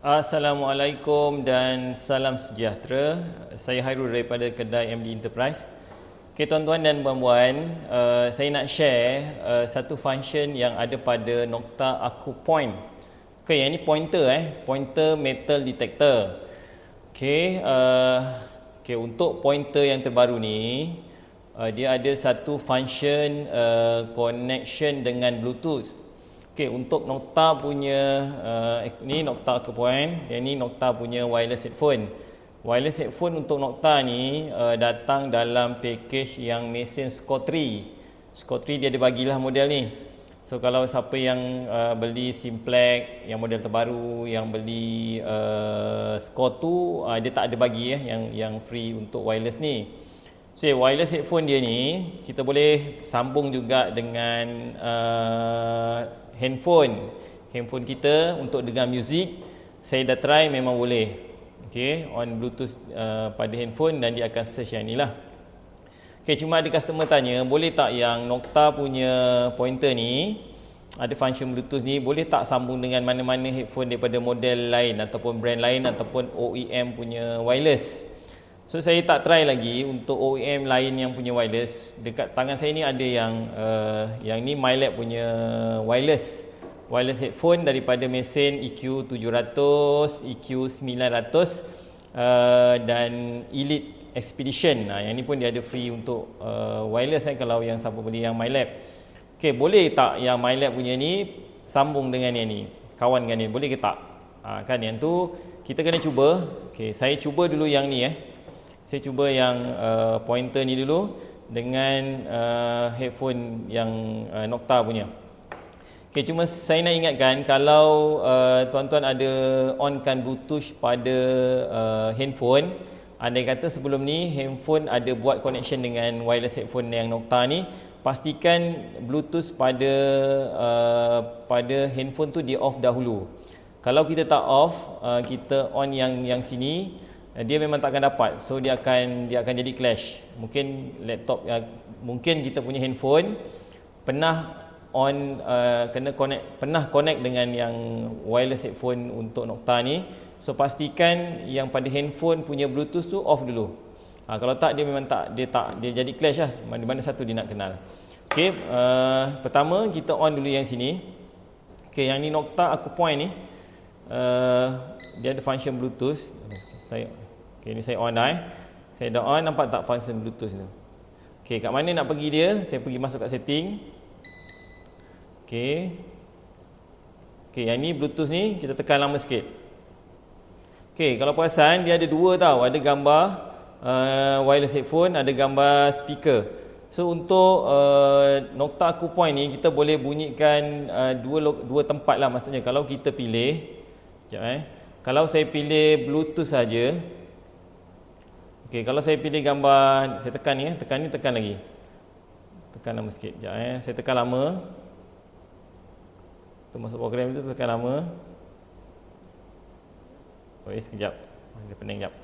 Assalamualaikum dan salam sejahtera. Saya Hairul daripada kedai MD Enterprise. Okay, tuan-tuan dan puan-puan, saya nak share satu function yang ada pada Nokta AkuPoint. Okay, yang ini pointer metal detector. Okay, untuk pointer yang terbaru ni, dia ada satu function connection dengan Bluetooth. Okey, untuk Nokta punya ni Nokta AkuPoint, yang ni Nokta punya wireless headphone. Wireless headphone untuk Nokta ni datang dalam package yang mesin Score 3. Score 3 dia ada bagilah model ni. So kalau siapa yang beli Simplex yang model terbaru, yang beli Score 2, dia tak ada bagi yang free untuk wireless ni. So wireless headphone dia ni kita boleh sambung juga dengan handphone kita untuk dengar muzik. Saya dah try, memang boleh. Okay, on Bluetooth pada handphone dan dia akan search yang ni lah. Okay, cuma ada customer tanya, boleh tak yang Nokta punya pointer ni ada function Bluetooth ni, boleh tak sambung dengan mana-mana headphone daripada model lain ataupun brand lain ataupun OEM punya wireless. So saya tak try lagi untuk OEM lain yang punya wireless. Dekat tangan saya ni ada yang ni MyLab punya wireless headphone daripada mesin EQ700, EQ900 dan Elite Expedition. Yang ni pun dia ada free untuk wireless kalau yang siapa beli yang MyLab. Okey, boleh tak yang MyLab punya ni sambung dengan yang ni, kawan dengan ni, boleh ke tak? Kan yang tu kita kena cuba. Okey, saya cuba dulu yang ni Saya cuba yang pointer ni dulu dengan headphone yang Nokta punya. Okay, cuma saya nak ingatkan, kalau tuan-tuan ada onkan Bluetooth pada handphone, andai kata sebelum ni handphone ada buat connection dengan wireless headphone yang Nokta ni, pastikan Bluetooth pada handphone tu di off dahulu. Kalau kita tak off, kita on yang sini, dia memang tak akan dapat. So dia akan jadi clash. Mungkin laptop, mungkin kita punya handphone pernah connect dengan yang wireless headphone untuk Nokta ni. So pastikan yang pada handphone punya Bluetooth tu off dulu. Kalau tak, dia memang dia jadi clash lah. Mana-mana satu dia nak kenal. Okey, pertama kita on dulu yang sini. Okey, yang ni Nokta AkuPoint ni, dia ada function Bluetooth. Okay, ni saya on dah. Saya dah on, nampak tak function Bluetooth tu? Okay, kat mana nak pergi dia? Saya pergi masuk kat setting. Okay, yang ni Bluetooth ni kita tekan lama sikit. Okay, kalau perasan dia ada dua tau. Ada gambar wireless headphone, ada gambar speaker. So untuk Nokta AkuPoint ni kita boleh bunyikan dua tempat lah. Maksudnya kalau kita pilih, sekejap kalau saya pilih Bluetooth saja. Okey, kalau saya pilih gambar, saya tekan ni, tekan lagi. Tekan lama sikit. Sekejap saya tekan lama. Untuk masuk program itu tekan lama. Sekejap. Dia pening sekejap.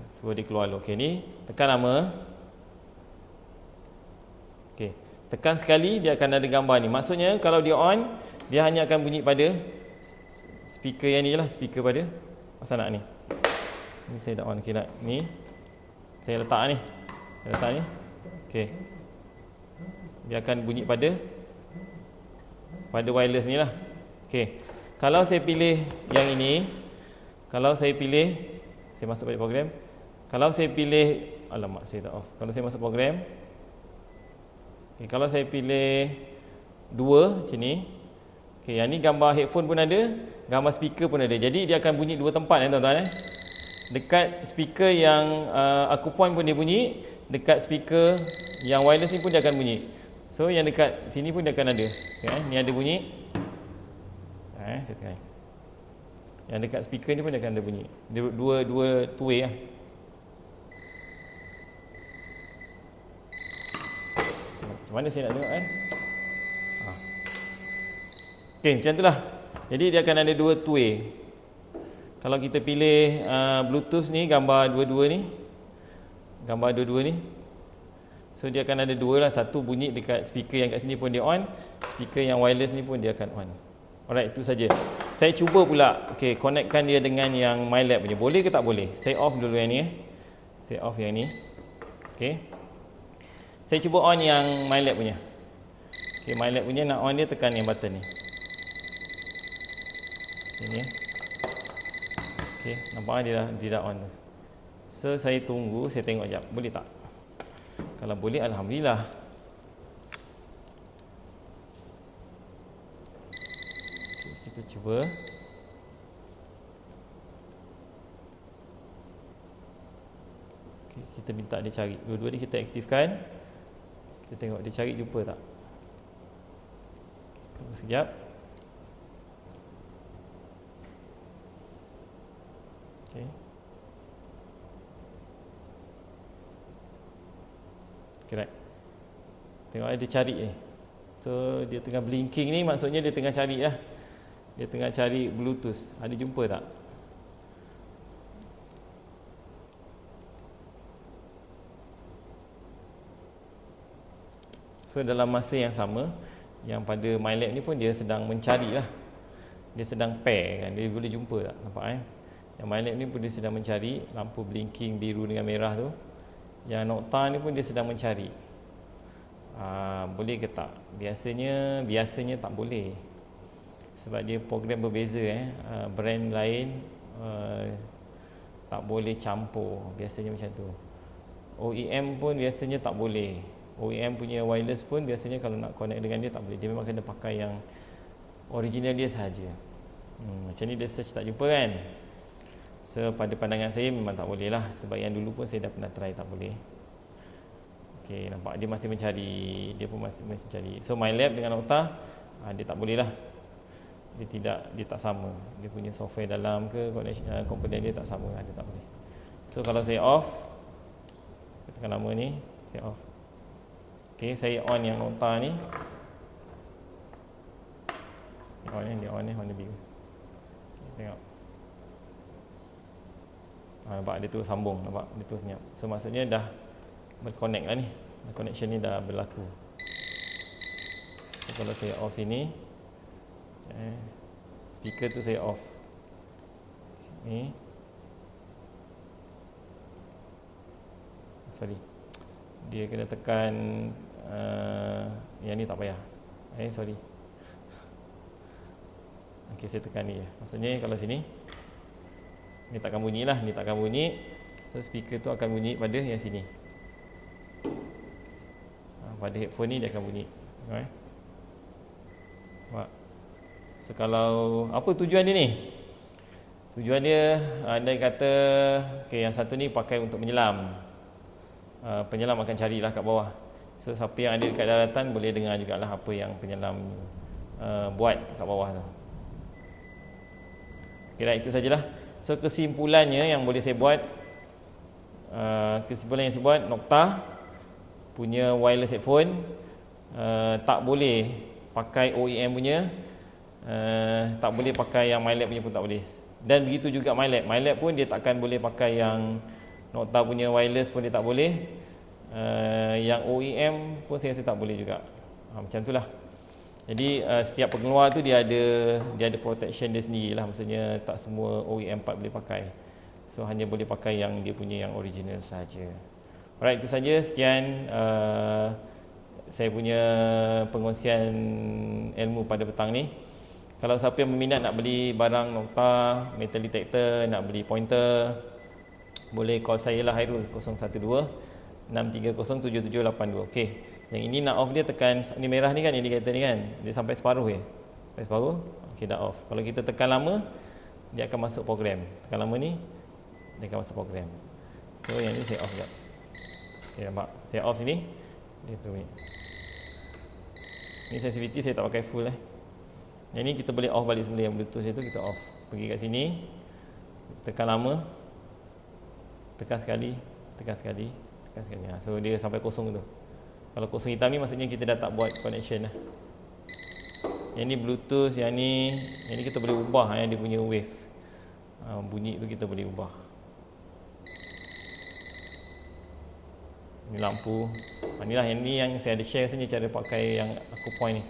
Suruh dia keluar dulu. Okey, ni tekan lama. Okey, tekan sekali dia akan ada gambar ni. Maksudnya kalau dia on, dia hanya akan bunyi pada speaker yang ni lah, speaker pada sana ni. Ni saya dah on. Okey, ni saya letak ni. Okey, dia akan bunyi pada wireless ni lah. Okey, kalau saya pilih yang ini, kalau saya masuk balik program. Kalau saya pilih, alamak saya dah off. Kalau saya masuk program, okay, kalau saya pilih dua macam ni. Okey, yang ni gambar headphone pun ada, gambar speaker pun ada. Jadi dia akan bunyi dua tempat tuan-tuan. Dekat speaker yang AkuPoint pun dia bunyi, dekat speaker yang wireless ni pun dia akan bunyi. So yang dekat sini pun dia akan ada. Okay, ni ada bunyi. Saya tengah. Yang dekat speaker ni pun dia akan ada bunyi. Dia dua two way lah. Macam mana saya nak tengok Okey, macam itulah. Jadi dia akan ada dua two way. Kalau kita pilih Bluetooth ni, gambar dua-dua ni. So dia akan ada dua lah. Satu bunyi dekat speaker yang kat sini pun dia on. Speaker yang wireless ni pun dia akan on. Alright, itu saja. Saya cuba pula connectkan dia dengan yang MyLab punya. Boleh ke tak boleh? Saya off dulu yang ni. Saya off yang ni. Saya cuba on yang MyLab punya. MyLab punya nak on dia, tekan yang button ni. Ini. Nampak dia dah on tu. So saya tunggu, saya tengok jap. Boleh tak? Kalau boleh, alhamdulillah. Kita cuba. Kita minta dia cari. Dua-dua ni kita aktifkan. Kita tengok dia cari, jumpa tak? Tunggu sekejap. Right. Tengok dia cari ni. So dia tengah blinking ni, maksudnya dia tengah cari lah. Dia tengah cari Bluetooth. Ada jumpa tak? So dalam masa yang sama, yang pada MyLab ni pun dia sedang mencari lah. Dia sedang pair kan. Dia boleh jumpa tak? Nampak Yang MyLab ni pun dia sedang mencari. Lampu blinking biru dengan merah tu. Yang Nokta ni pun dia sedang mencari. Boleh ke tak? Biasanya tak boleh. Sebab dia program berbeza brand lain tak boleh campur. Biasanya macam tu. OEM pun biasanya tak boleh. OEM punya wireless pun biasanya kalau nak connect dengan dia tak boleh. Dia memang kena pakai yang original dia sahaja. Macam ni dia search tak jumpa kan? So pada pandangan saya memang tak boleh lah. Sebab yang dulu pun saya dah pernah try, tak boleh. Nampak dia masih mencari. Dia pun masih cari. So MyLab dengan Nokta dia tak boleh lah. Dia tak sama. Dia punya software dalam ke komponen dia tak sama. Dia tak boleh. So kalau saya off, tekan nama ni, saya off. Saya on yang Nokta ni. Saya on dia on warna biru. Tengok. Nampak dia tu sambung, nampak dia tu senyap. So maksudnya dah berconnect lah ni. Connection ni dah berlaku. So kalau saya off sini, speaker tu saya off. Sini. Sorry. Dia kena tekan yang ni tak payah. Sorry. Saya tekan ni je. Maksudnya kalau sini ni takkan bunyi lah, ni takkan bunyi. So speaker tu akan bunyi pada yang sini. Pada headphone ni dia akan bunyi. So kalau apa tujuan dia ni? Tujuan dia andai kata yang satu ni pakai untuk menyelam. Penyelam akan carilah kat bawah. So siapa yang ada dekat daratan boleh dengar jugalah apa yang penyelam buat kat bawah tu. Itu sajalah. So kesimpulannya yang boleh saya buat, kesimpulan yang saya buat, Nokta punya wireless headphone tak boleh pakai OEM punya, tak boleh pakai yang MyLab punya pun tak boleh. Dan begitu juga MyLab pun dia takkan boleh pakai yang Nokta punya wireless pun dia tak boleh. Yang OEM pun saya rasa tak boleh juga. Macam itulah. Jadi setiap pengeluar tu dia ada protection dia sendirilah. Maksudnya tak semua OEM part boleh pakai. So hanya boleh pakai yang dia punya yang original saja. Alright, itu saja. Sekian saya punya pengongsian ilmu pada petang ni. Kalau siapa yang berminat nak beli barang Nokta, metal detector, nak beli pointer, boleh call saya lah, Hairul, 012-630-7782. Okey. Yang ini nak off dia tekan ni merah ni kan, indikator ni kan. Dia sampai separuh je. Sampai separuh. Okey, dah off. Kalau kita tekan lama, dia akan masuk program. Tekan lama ni, dia akan masuk program. So yang ni saya off jap. Okey, nampak. Saya off sini. Dia tu ni. Ni sensitivity saya tak pakai full Yang ni kita boleh off balik semula, yang Bluetooth itu kita off. Pergi kat sini. Tekan lama. Tekan sekali, tekan sekali, tekan sekali. So dia sampai kosong tu. Kalau kosong hitam ni maksudnya kita dah tak buat connection lah. Yang ni Bluetooth, yang ni kita boleh ubah dia punya wave. Bunyi tu kita boleh ubah. Ni lampu. Inilah yang ni yang saya ada share sebenarnya cara pakai yang aku point ni.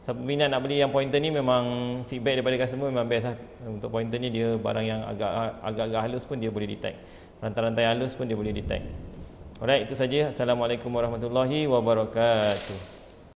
Siapa minat nak beli yang pointer ni, memang feedback daripada customer memang best lah. Untuk pointer ni dia barang yang agak-agak halus pun dia boleh detect. Rantai-rantai halus pun dia boleh detect. Alright, itu saja. Assalamualaikum warahmatullahi wabarakatuh.